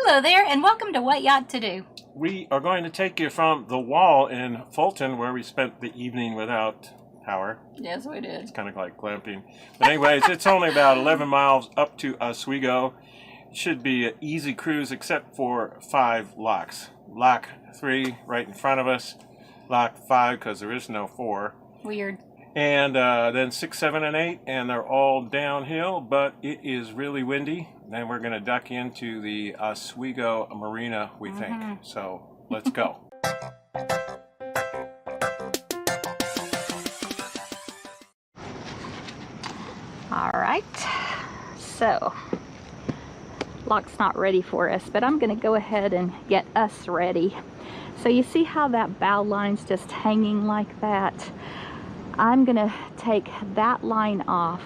Hello there, and welcome to What Yacht To Do. We are going to take you from the wall in Fulton, where we spent the evening without power. Yes, we did. It's kind of like glamping. But anyways, it's only about 11 miles up to Oswego. It should be an easy cruise except for 5 locks. Lock 3 right in front of us. Lock 5 because there is no 4. Weird. And then 6, 7, and 8, and they're all downhill, but it is really windy. Then we're going to duck into the Oswego Marina, we think. So let's go. All right, so lock's not ready for us, but I'm going to go ahead and get us ready. So you see how that bow line's just hanging like that? I'm going to take that line off,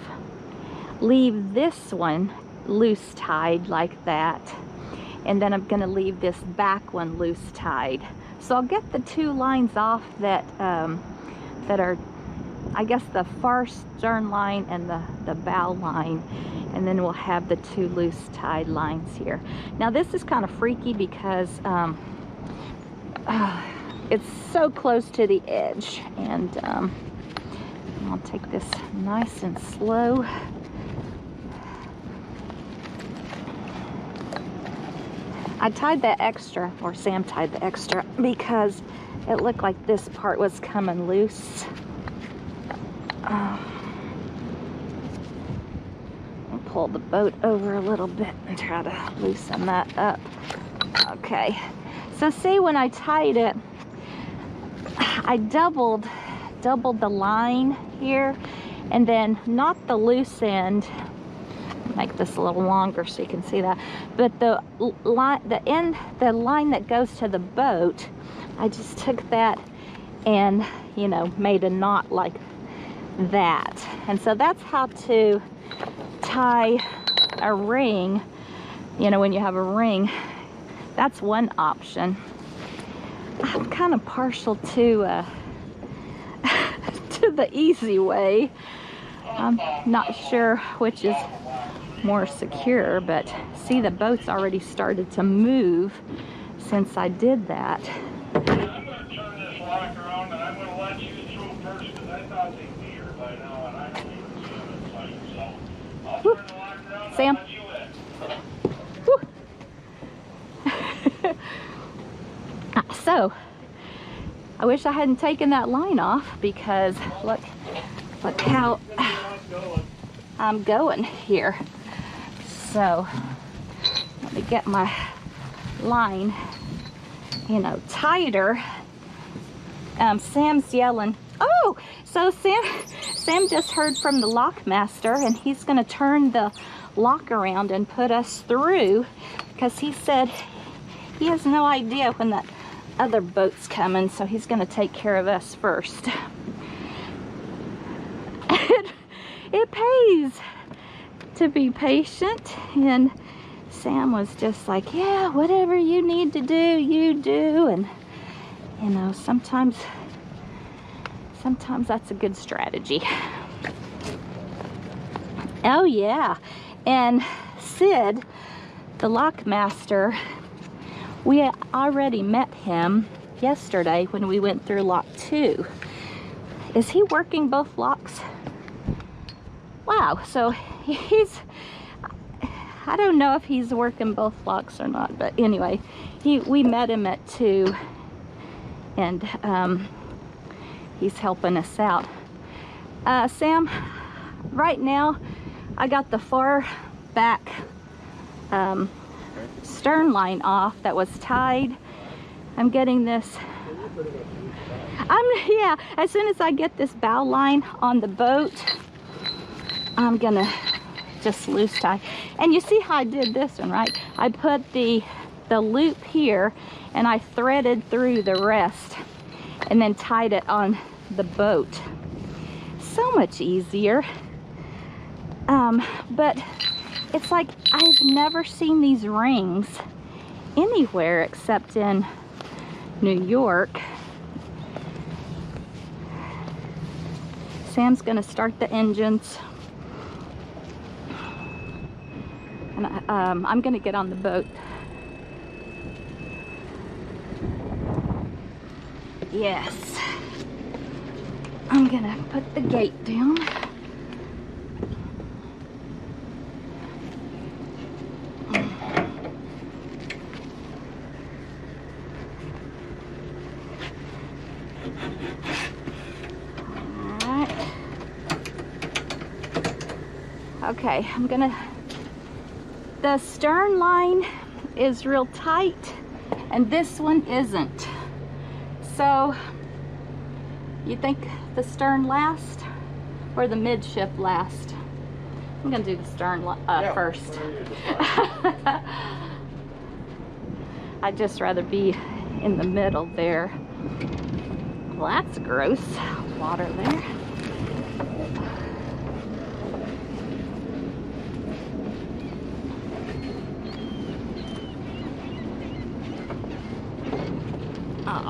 leave this one loose tied like that, and then I'm going to leave this back one loose tied. So I'll get the 2 lines off that that are, I guess, the far stern line and the bow line, and then we'll have the 2 loose tied lines here. Now this is kind of freaky because it's so close to the edge, and I'll take this nice and slow. I tied the extra, or Sam tied the extra, because it looked like this part was coming loose. I'll pull the boat over a little bit and try to loosen that up. Okay, so see, when I tied it, I doubled the line here, and then not the loose end. Make this a little longer so you can see that, but the line that goes to the boat, I just took that and, you know, made a knot like that. And so that's how to tie a ring. You know, when you have a ring, that's one option. I'm kind of partial to to the easy way. I'm not sure which is more secure, but see, the boat's already started to move since I did that. I'm going to turn this lock around, and I'm going to let you through first, because I thought they'd be here by now, and I don't even see them inside. So I'll turn the lock around, Sam. and let you in. So I wish I hadn't taken that line off, because look how I'm going here. So let me get my line, you know, tighter. Sam's yelling. Oh, so Sam just heard from the lock master, and he's going to turn the lock around and put us through, because he said he has no idea when that other boat's coming, so he's going to take care of us first. It pays to be patient, and Sam was just like, yeah, whatever you need to do, you do. And you know, sometimes that's a good strategy. Oh yeah, and Sid, the lock master, we already met him yesterday when we went through lock 2. Is he working both locks? Wow, so he's, I don't know if he's working both locks or not, but anyway, we met him at 2, and he's helping us out. Sam, right now I got the far back stern line off that was tied. I'm getting this, yeah, as soon as I get this bow line on the boat, I'm gonna just loose tie. And you see how I did this one, right? I put the loop here, and I threaded through the rest and then tied it on the boat. So much easier. But it's like I've never seen these rings anywhere except in New York. Sam's gonna start the engines. And I'm gonna get on the boat Yes. I'm gonna put the gate down. Alright. Okay, the stern line is real tight and this one isn't. So, you think the stern last or the midship last? I'm gonna do the stern first. I'd just rather be in the middle there. Well, that's gross. Water there.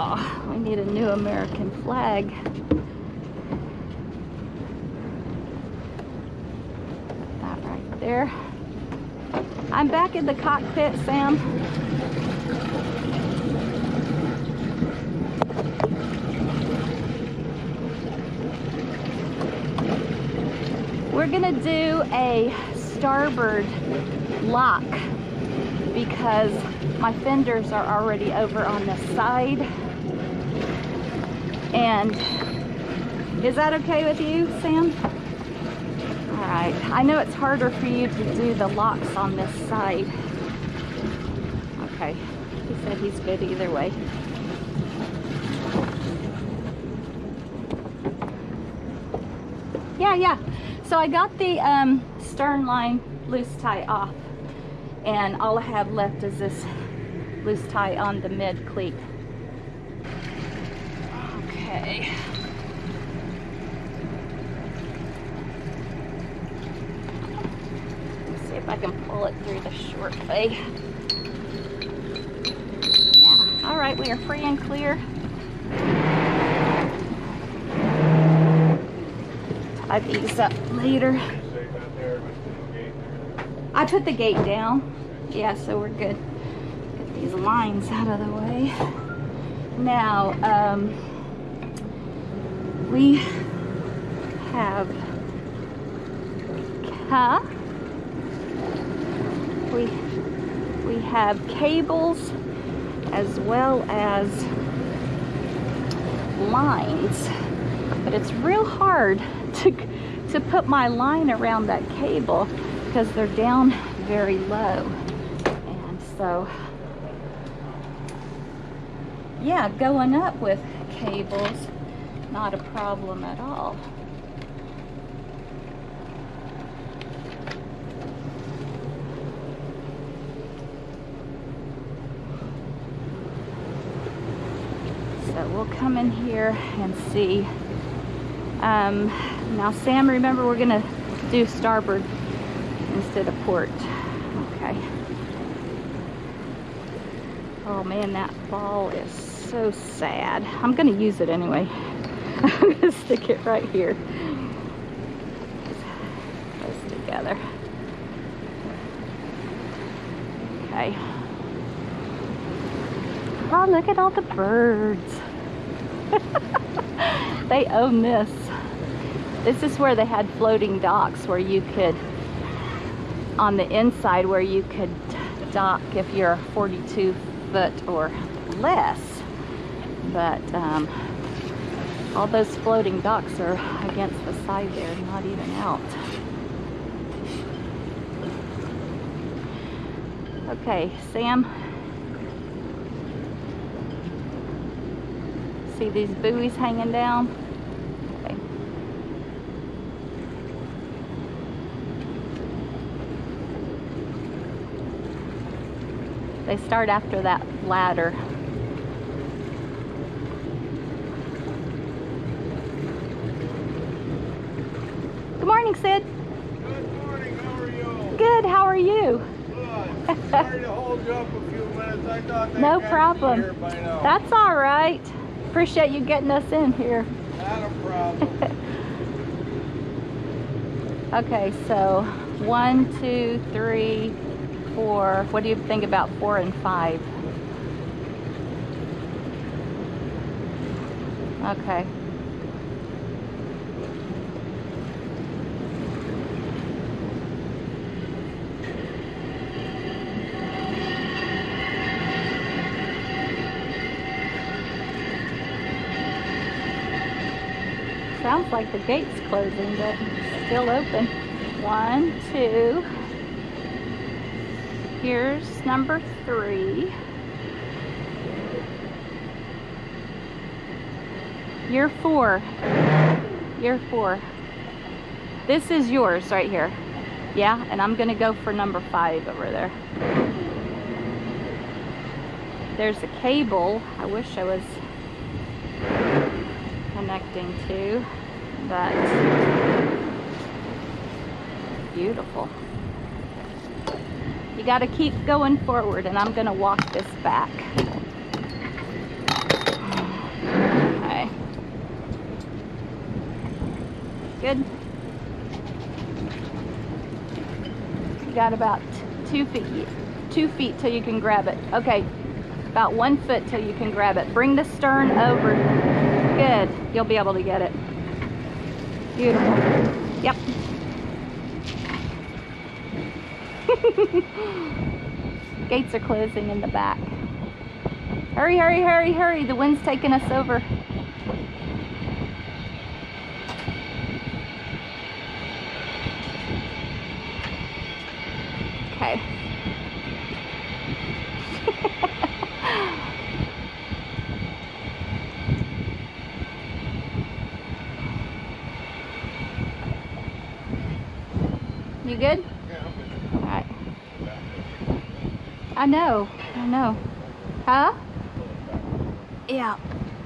Oh, we need a new American flag. That right there. I'm back in the cockpit, Sam. We're gonna do a starboard lock because my fenders are already over on this side. And is that okay with you, Sam? All right. I know it's harder for you to do the locks on this side. Okay. He said he's good either way. Yeah. So I got the stern line loose tie off, and all I have left is this loose tie on the mid cleat. Okay. Let's see if I can pull it through the short way. Yeah. All right, we are free and clear. Tie these up later. I put the gate down. Yeah, so we're good. Get these lines out of the way. Now, we have, we have cables as well as lines, but it's real hard to put my line around that cable because they're down very low. And so, yeah, going up with cables, not a problem at all. So we'll come in here and see. Now, Sam, remember we're gonna do starboard instead of port. Okay. Oh man, that ball is so sad. I'm gonna use it anyway. I'm gonna stick it right here. Close together. Okay. Oh, look at all the birds. They own this. This is where they had floating docks where you could, on the inside, where you could dock if you're 42 foot or less. But all those floating docks are against the side there, not even out. Okay, Sam. See these buoys hanging down? Okay. They start after that ladder. Good morning, Sid. Good morning, how are you? Good, how are you? Good. Sorry to hold you up a few minutes. I thought that No guy problem. would be here by now. That's all right. Appreciate you getting us in here. Not a problem. Okay, so 1, 2, 3, 4. What do you think about 4 and 5? Okay. Sounds like the gate's closing, but it's still open. 1, 2. Here's number 3. You're 4. You're 4. This is yours right here. Yeah, and I'm gonna go for number 5 over there. There's a cable. I wish I was connecting to, but beautiful. You got to keep going forward, and I'm going to walk this back. Okay. Good. You got about 2 feet. 2 feet till you can grab it. Okay. About 1 foot till you can grab it. Bring the stern over. Good. You'll be able to get it. Beautiful. Yep. Gates are closing in the back. Hurry, hurry, hurry, hurry. The wind's taking us over. Okay. You good? Yeah, I'm good. All right. I know. Huh? Yeah.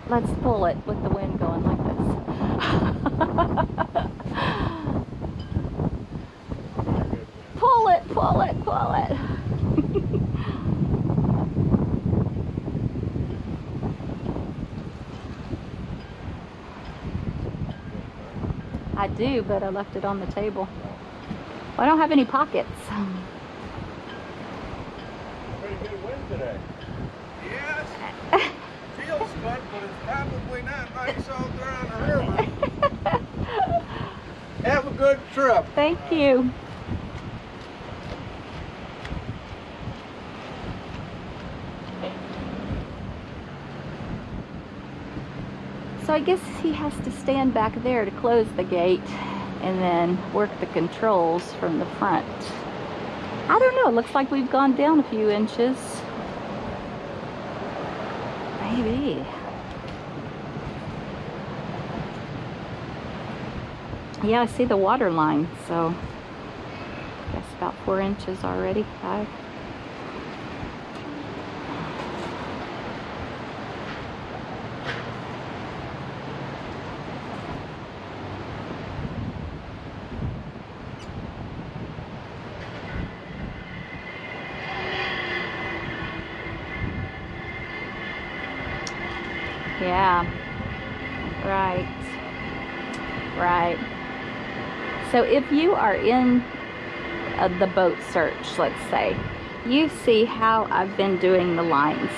Let's pull it with the wind going like this. Pull it, pull it, pull it. I do, but I left it on the table. I don't have any pockets. Pretty good wind today. Yes. Feels good, but it's probably not nice out there on the river. Have a good trip. Thank you. So I guess he has to stand back there to close the gate and then work the controls from the front. I don't know, it looks like we've gone down a few inches. Maybe. Yeah, I see the water line, so I guess about 4 inches already, 5. Yeah, right. So if you are in the boat search, let's say, you see how I've been doing the lines.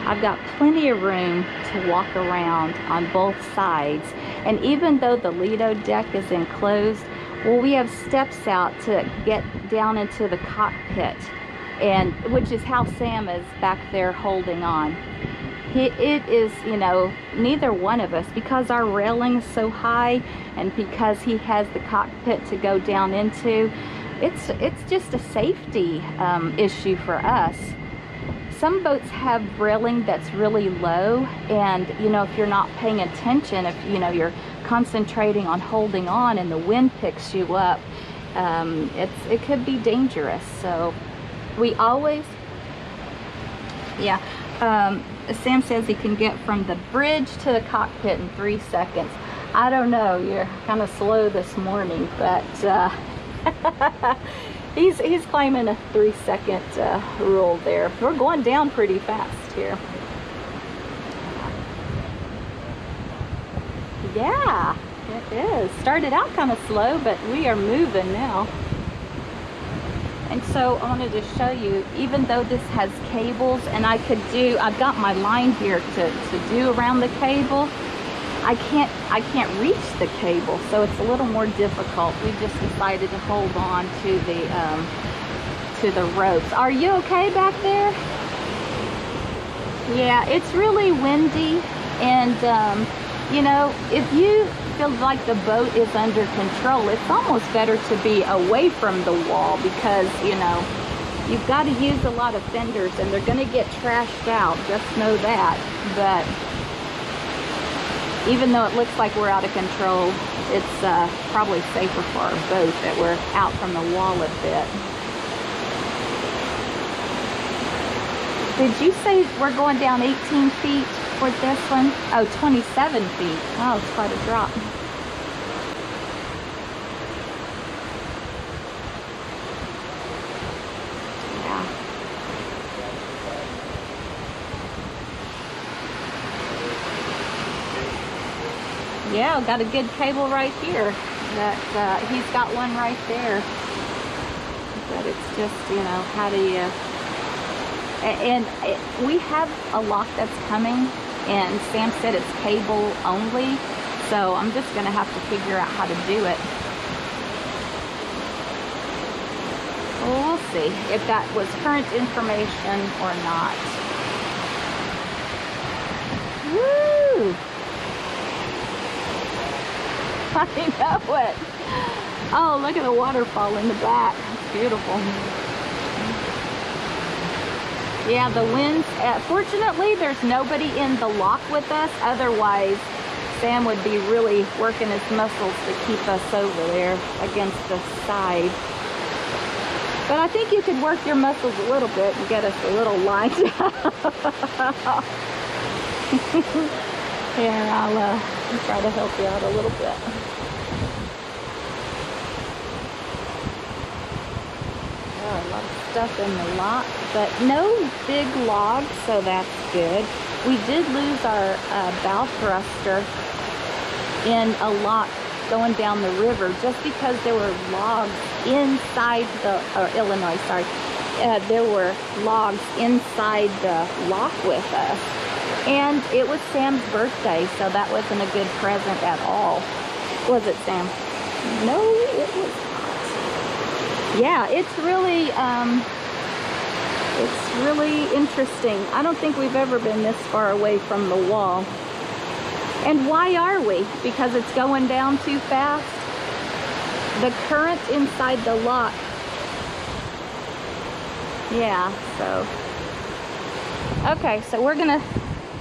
I've got plenty of room to walk around on both sides, and even though the Lido deck is enclosed, well, we have steps out to get down into the cockpit, and which is how Sam is back there holding on. It is, you know, neither one of us, because our railing is so high and because he has the cockpit to go down into, it's just a safety issue for us. Some boats have railing that's really low, and you know, if you're not paying attention, if you know you're concentrating on holding on and the wind picks you up, it could be dangerous. So we always, yeah. Sam says he can get from the bridge to the cockpit in 3 seconds. I don't know, you're kind of slow this morning, but he's claiming a 3-second rule there. We're going down pretty fast here. Yeah, it is. Started out kind of slow, but we are moving now. And so I wanted to show you, even though this has cables, and I've got my line here to do around the cable, I can't reach the cable, so it's a little more difficult. We just decided to hold on to the ropes. Are you okay back there? Yeah, it's really windy, and you know, if you feel like the boat is under control, it's almost better to be away from the wall, because you know, you've got to use a lot of fenders and they're going to get trashed out, just know that. But even though it looks like we're out of control, it's probably safer for our boat that we're out from the wall a bit. Did you say we're going down 18 feet for this one? Oh, 27 feet. Oh, it's quite a drop. Yeah. Yeah, got a good cable right here. That he's got one right there. But it's just, you know, how do you... And we have a lock that's coming, and Sam said it's cable only, so I'm just going to have to figure out how to do it. Well, we'll see if that was current information or not. Woo! I know it. Oh, look at the waterfall in the back. It's beautiful. Yeah, the winds, fortunately there's nobody in the lock with us, otherwise Sam would be really working his muscles to keep us over there against the side. But I think you could work your muscles a little bit and get us a little lined up. Here, I'll try to help you out a little bit. A lot of stuff in the lock, but no big logs, so that's good. We did lose our bow thruster in a lock going down the river, just because there were logs inside the, or Illinois, sorry, there were logs inside the lock with us. And it was Sam's birthday, so that wasn't a good present at all. Was it, Sam? No, it was. Yeah, it's really interesting. I don't think we've ever been this far away from the wall. And why are we? Because it's going down too fast? The current inside the lock. Yeah, so. Okay, so we're gonna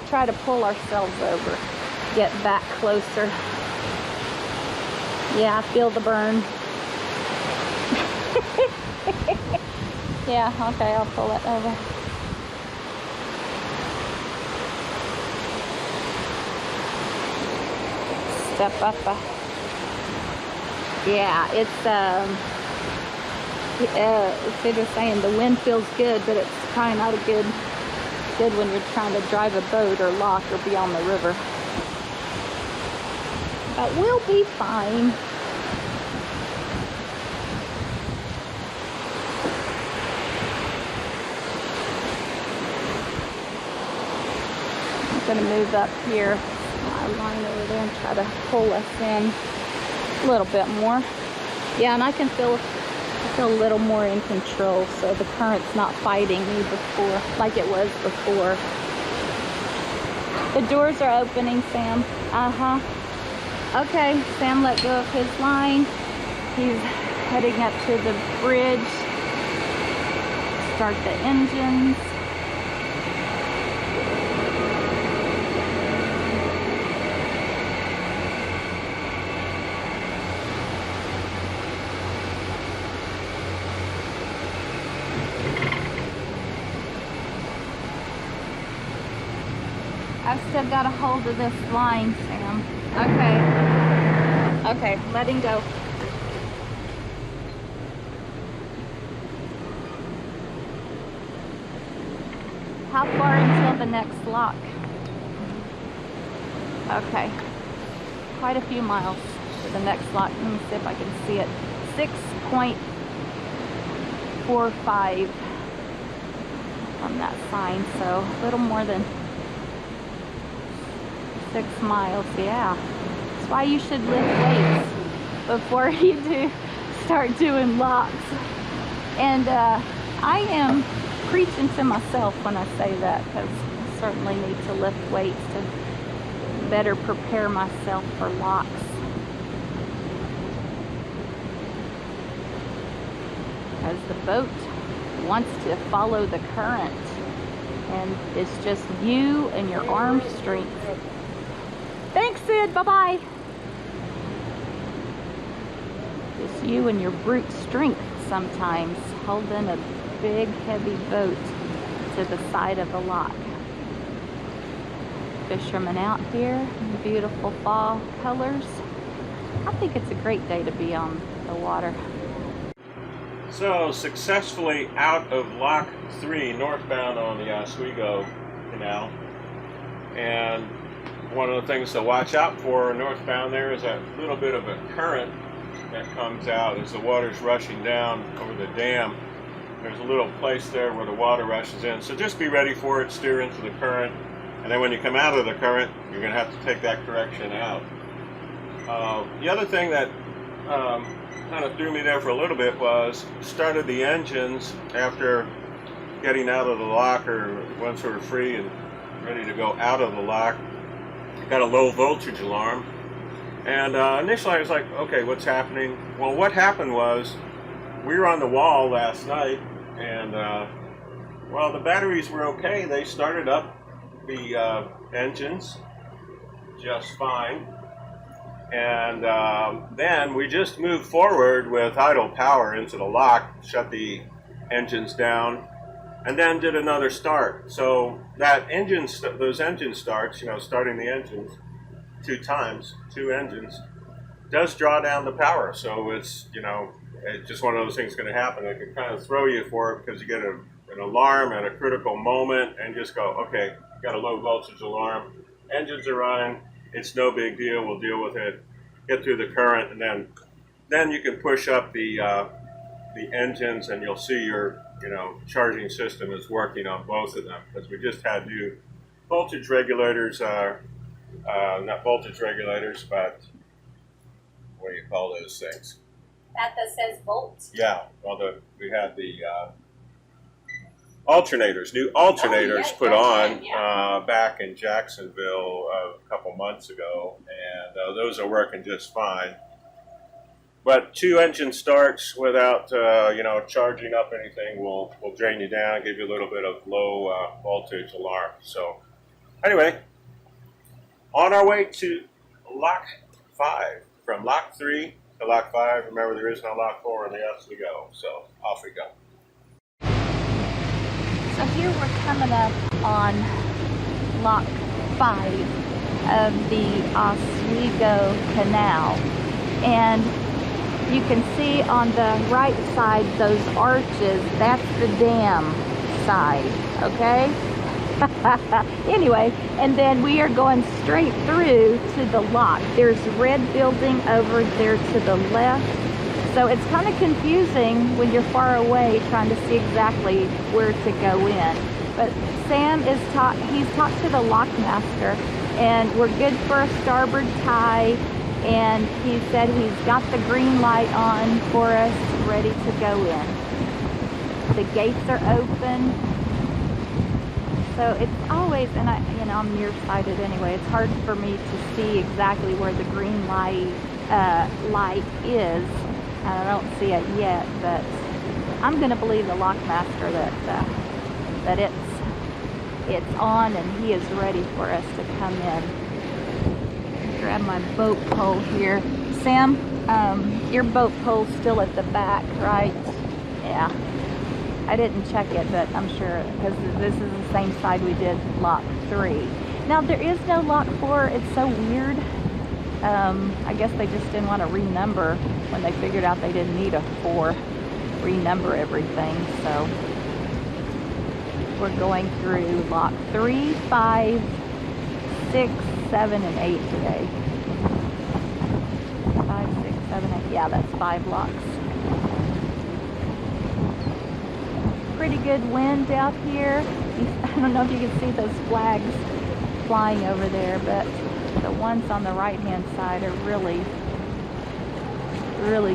try to pull ourselves over. Get back closer. Yeah, I feel the burn. Yeah, okay, I'll pull it over. Step up. Yeah, it's they're saying the wind feels good, but it's probably not a good when you're trying to drive a boat or lock or be on the river. But we'll be fine. I'm gonna move up here, my line over there, and try to pull us in a little bit more. Yeah, and I can feel a little more in control, so the current's not fighting me before, like it was before. The doors are opening, Sam. Okay, Sam let go of his line. He's heading up to the bridge. Start the engines. I've still got a hold of this line, Sam. Okay, letting go. How far until the next lock? Okay, quite a few miles to the next lock. Let me see if I can see it. 6.45 on that sign, so a little more than 6 miles, yeah. That's why you should lift weights before you start doing locks. And I am preaching to myself when I say that, because I certainly need to lift weights to better prepare myself for locks. Because the boat wants to follow the current, and it's just you and your arm strength. Thanks, Sid. Bye-bye. Just you and your brute strength sometimes holding a big, heavy boat to the side of the lock. Fishermen out here in beautiful fall colors. I think it's a great day to be on the water. So, successfully out of Lock 3, northbound on the Oswego Canal. And one of the things to watch out for northbound there is that little bit of a current that comes out as the water's rushing down over the dam. There's a little place there where the water rushes in. So just be ready for it, steer into the current. And then when you come out of the current, you're going to have to take that correction out. The other thing that kind of threw me there for a little bit was started the engines after getting out of the lock, or once we were free and ready to go out of the lock. Got a low voltage alarm, and initially I was like, okay, what's happening? Well, what happened was we were on the wall last night, and well, the batteries were okay. They started up the engines just fine. And then we just moved forward with idle power into the lock, shut the engines down, and then did another start. So that those engine starts, starting the engines 2 times, 2 engines, does draw down the power. So it's, it's just one of those things going to happen. It can kind of throw you for it because you get an alarm at a critical moment and just go, okay, got a low voltage alarm, engines are running. It's no big deal. We'll deal with it. Get through the current, and then you can push up the engines, and you'll see your charging system is working on both of them, because we just had new voltage regulators. Not voltage regulators, but what do you call those things? That says volt. Yeah. Well, we had the alternators, new alternators put on back in Jacksonville a couple months ago, and those are working just fine. But 2 engine starts without charging up anything will drain you down, give you a little bit of low voltage alarm. So anyway, on our way to Lock 5, from Lock 3 to Lock 5. Remember, there is no Lock 4 in the Oswego, so off we go. So here we're coming up on Lock 5 of the Oswego Canal, and you can see on the right side those arches. That's the dam side, okay? Anyway, and then we are going straight through to the lock. There's a red building over there to the left. So it's kind of confusing when you're far away trying to see exactly where to go in. But Sam he's talked to the lockmaster, and we're good for a starboard tie, and he said he's got the green light on for us, ready to go in. The gates are open. So it's always, and I'm nearsighted anyway, it's hard for me to see exactly where the green light is. I don't see it yet, but I'm going to believe the lockmaster that it's on and he is ready for us to come in. Grab my boat pole here. Sam, your boat pole's still at the back, right? Yeah. I didn't check it, but I'm sure, because this is the same side we did Lock 3. Now, there is no Lock 4. It's so weird. I guess they just didn't want to renumber when they figured out they didn't need a 4, renumber everything. So we're going through Lock 3, 5, 6, 7, and 8 today. 5, 6, 7, 8. Yeah, that's 5 locks. Pretty good wind out here. I don't know if you can see those flags flying over there, but the ones on the right hand side are really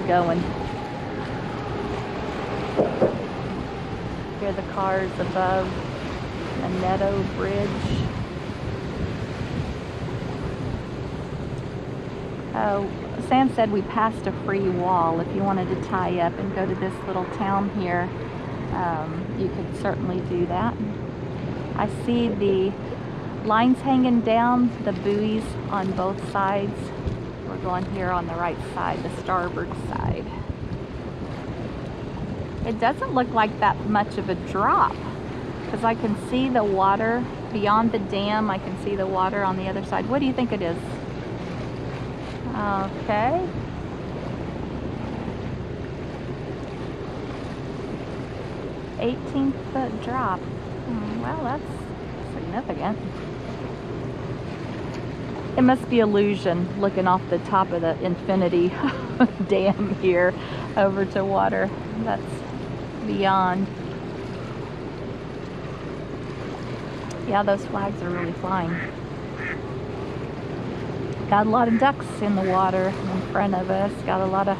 going. Here are the cars above the Netto Bridge. Oh, Sam said we passed a free wall. If you wanted to tie up and go to this little town here, you could certainly do that. I see the lines hanging down, the buoys on both sides. We're going here on the right side, the starboard side. It doesn't look like that much of a drop because I can see the water beyond the dam. I can see the water on the other side. What do you think it is? Okay. $18-foot drop. Well, that's significant. It must be illusion looking off the top of the infinity dam here over to water that's beyond. Yeah, those flags are really flying. Got a lot of ducks in the water in front of us. Got a lot of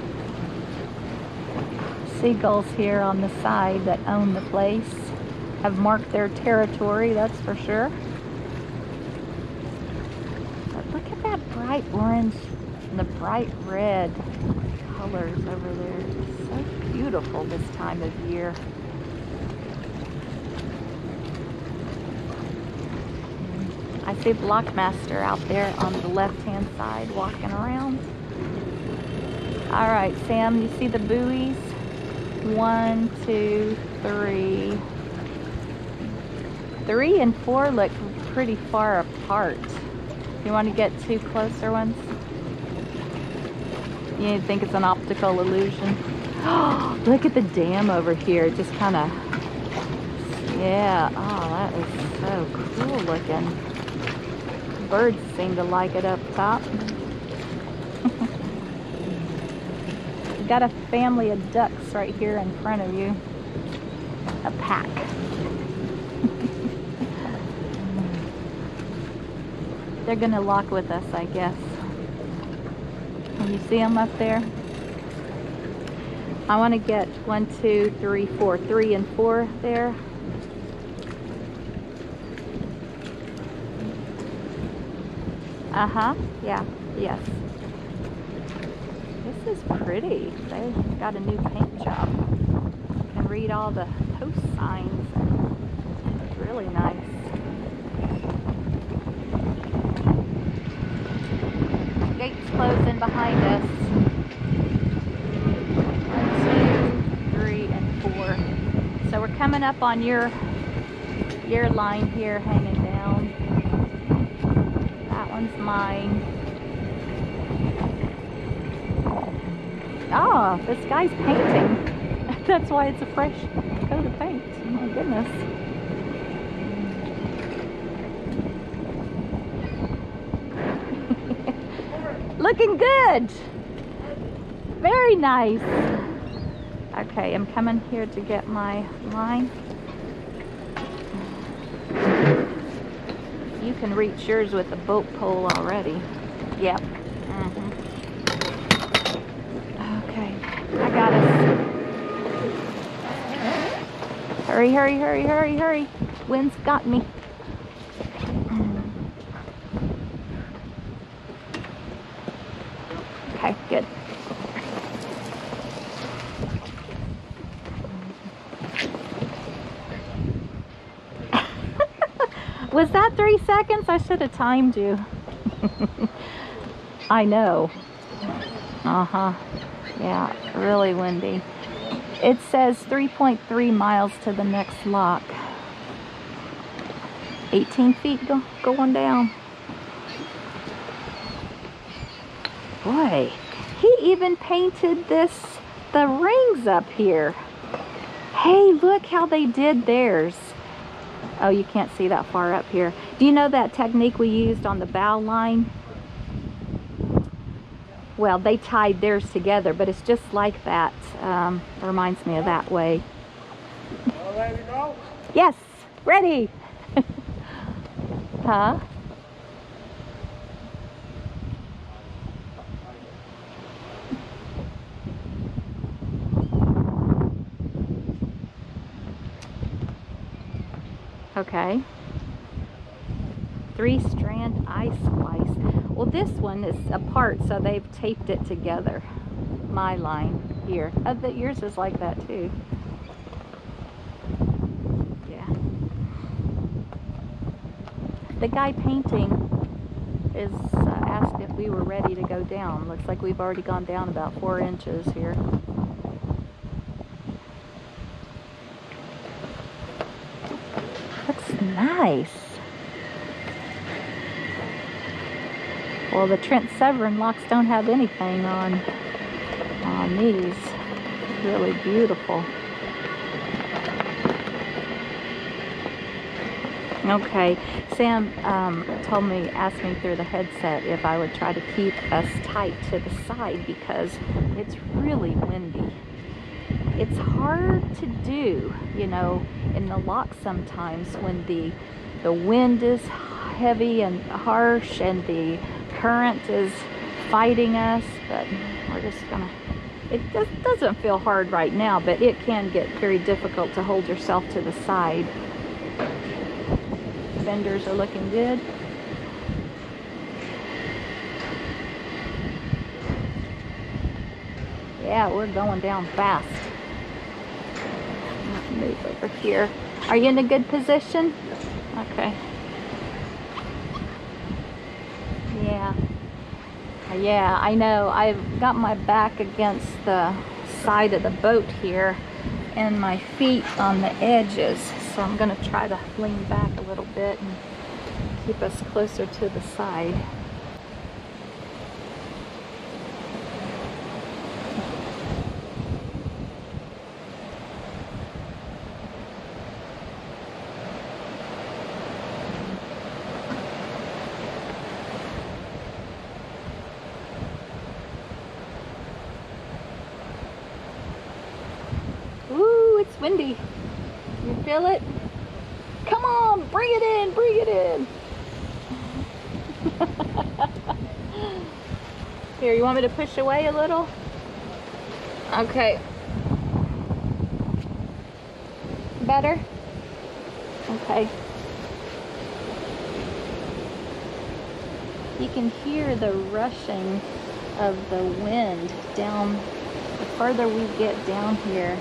seagulls here on the side that own the place. Have marked their territory, that's for sure. But look at that bright orange and the bright red colors over there. It's so beautiful this time of year. I see Blockmaster out there on the left-hand side walking around. All right, Sam, you see the buoys? 1, 2, 3. 3 and 4 look pretty far apart. You want to get two closer ones? You think it's an optical illusion? Oh, look at the dam over here. It just kind of, yeah. Oh, that is so cool looking. Birds seem to like it up top. You got a family of ducks right here in front of you. A pack. They're gonna lock with us, I guess. Can you see them up there? I want to get 1, 2, 3, 4. 3 and 4 there. Yeah, yes. This is pretty. They got a new paint job. You can read all the post signs. It's really nice. Gates closing behind us. 1, 2, 3, and 4. So we're coming up on your line here hanging down. That one's mine. Oh, this guy's painting. That's why it's a fresh coat of paint. Oh my goodness. Looking good. Very nice. Okay, I'm coming here to get my line. You can reach yours with the boat pole already. Yep. Okay, I got us. Hurry, hurry, hurry, hurry, hurry. Wind's got me. Okay, good. Was that 3 seconds? I should have timed you. I know. Yeah, really windy. It says 3.3 miles to the next lock. 18 feet going down. Boy, he even painted the rings up here. Hey, look how they did theirs. Oh, you can't see that far up here. Do you know that technique we used on the bow line? Well, they tied theirs together, but it's just like that. Reminds me of that way. All ready to go? Yes, ready. Huh? Okay. 3-strand eye splice. Well, this one is apart, so they've taped it together. My line here. Yours is like that too. Yeah. The guy painting is asked if we were ready to go down. Looks like we've already gone down about 4 inches here. Looks nice. Well, the Trent Severn locks don't have anything on these. Really beautiful. Okay, Sam asked me through the headset if I would try to keep us tight to the side because it's really windy. It's hard to do, you know, in the lock sometimes when the wind is heavy and harsh and the current is fighting us, but we're just gonna, it doesn't feel hard right now, but it can get very difficult to hold yourself to the side. Fenders are looking good. Yeah, we're going down fast. Move over here. Are you in a good position? Okay. Yeah, I know. I've got my back against the side of the boat here and my feet on the edges, so I'm going to try to lean back a little bit and keep us closer to the side. Ooh, it's windy. You feel it? Come on, bring it in, bring it in. Here, you want me to push away a little? Okay. Better? Okay. You can hear the rushing of the wind down, the further we get down here.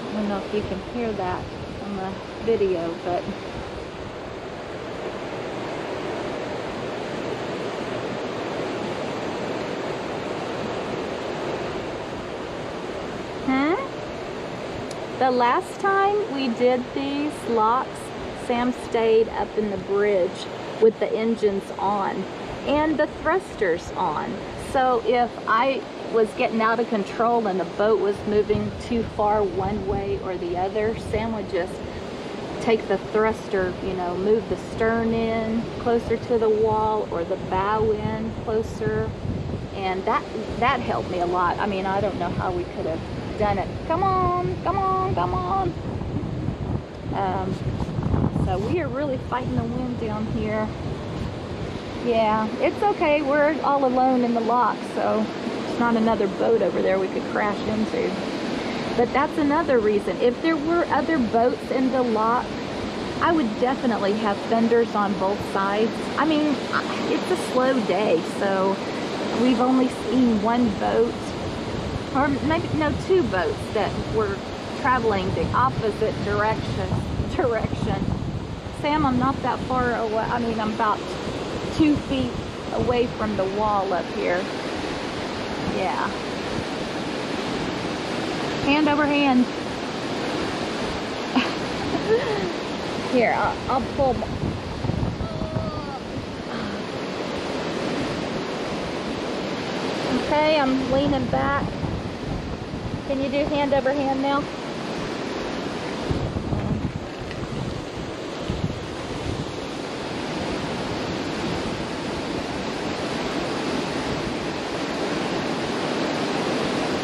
I don't know if you can hear that on the video, but the last time we did these locks, Sam stayed up in the bridge with the engines on and the thrusters on. So if I was getting out of control and the boat was moving too far one way or the other, Sam would just take the thruster, you know, move the stern in closer to the wall or the bow in closer, and that helped me a lot. I mean, I don't know how we could have done it. Come on, come on, come on. So we are really fighting the wind down here. Yeah, it's okay. We're all alone in the lock, so it's not another boat over there we could crash into. But that's another reason. If there were other boats in the lock, I would definitely have fenders on both sides. I mean, it's a slow day, so we've only seen one boat, or maybe, no, 2 boats that were traveling the opposite direction. Sam, I'm not that far away. I mean, I'm about 2 feet away from the wall up here. Yeah. Hand over hand. Here, I'll pull. Okay, I'm leaning back. Can you do hand over hand now?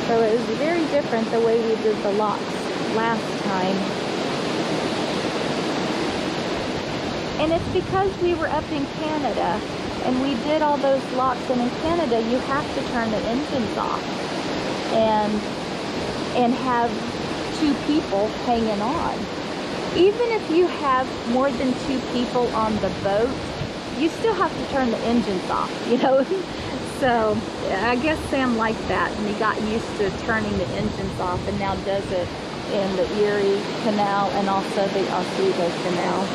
So it was very different the way we did the locks last time. And it's because we were up in Canada and we did all those locks, and in Canada you have to turn the engines off and have 2 people hanging on. even if you have more than 2 people on the boat, you still have to turn the engines off, you know. So I guess Sam liked that, and he got used to turning the engines off, and now does it in the Erie Canal and also the Oswego Canal.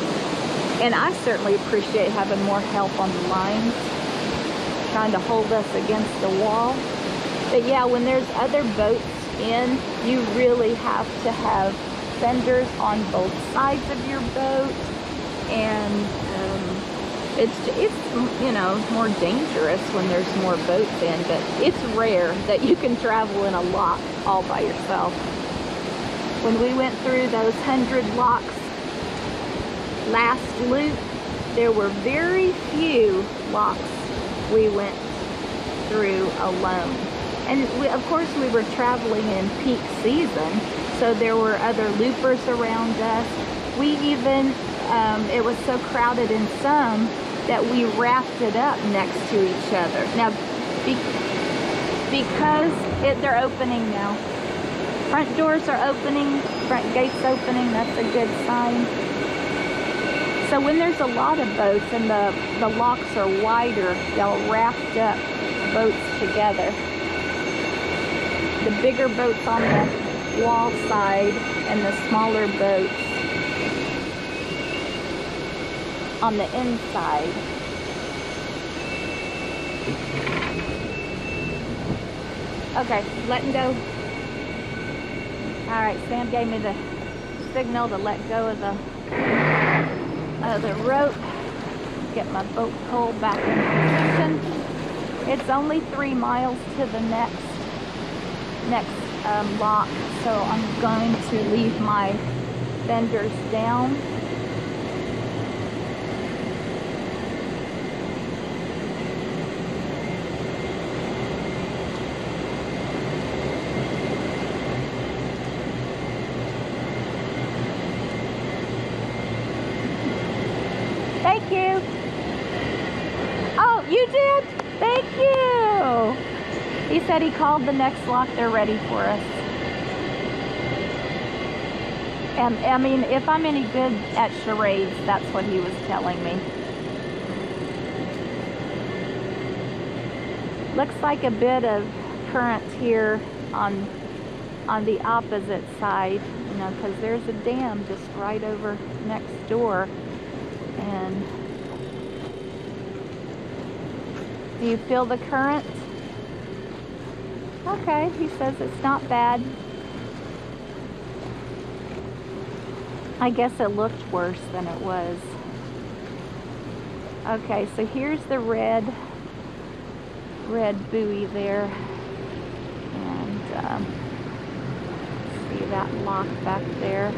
And I certainly appreciate having more help on the lines, trying to hold us against the wall. But yeah, when there's other boats in, you really have to have fenders on both sides of your boat, and it's you know, more dangerous when there's more boats in, but it's rare that you can travel in a lock all by yourself. When we went through those 100 locks last loop, there were very few locks we went through alone. And of course we were traveling in peak season, so there were other loopers around us. We even, it was so crowded in some that we rafted up next to each other. Now, because they're opening now. Front doors are opening, front gates opening, that's a good sign. So when there's a lot of boats and the locks are wider, they'll raft up boats together. The bigger boats on the wall side and the smaller boats on the inside. Okay, letting go. Alright, Sam gave me the signal to let go of the rope. Get my boat pole back in position. It's only 3 miles to the next lock, so I'm going to leave my fenders down. Thank you. Oh, you did? Thank you. He said he called the next lock. They're ready for us. And I mean, if I'm any good at charades, that's what he was telling me. Looks like a bit of current here on the opposite side, you know, because there's a dam just right over next door. And do you feel the current? Okay, he says it's not bad. I guess it looked worse than it was. Okay, so here's the red buoy there. And see that lock back there.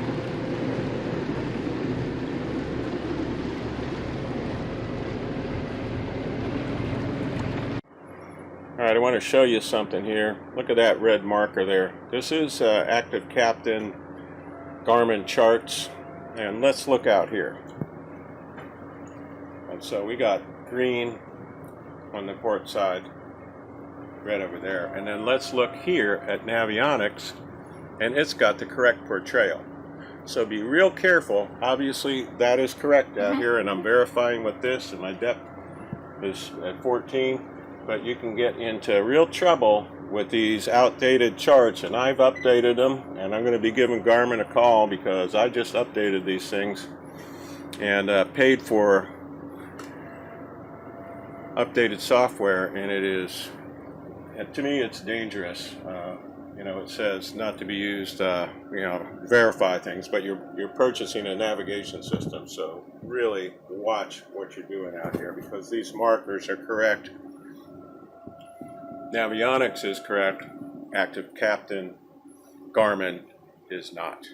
Alright, I want to show you something here. Look at that red marker there. This is active captain Garmin charts, and let's look out here. And so we got green on the port side, red over there, and then let's look here at Navionics, and it's got the correct portrayal. So be real careful. Obviously that is correct out here, and I'm verifying with this, and my depth is at 14. But you can get into real trouble with these outdated charts, and I've updated them, and I'm going to be giving Garmin a call because I just updated these things and paid for updated software, and it is, and to me it's dangerous. You know, it says not to be used, you know, verify things, but you're purchasing a navigation system, so really watch what you're doing out here, because these markers are correct. Navionics is correct, active captain Garmin is not.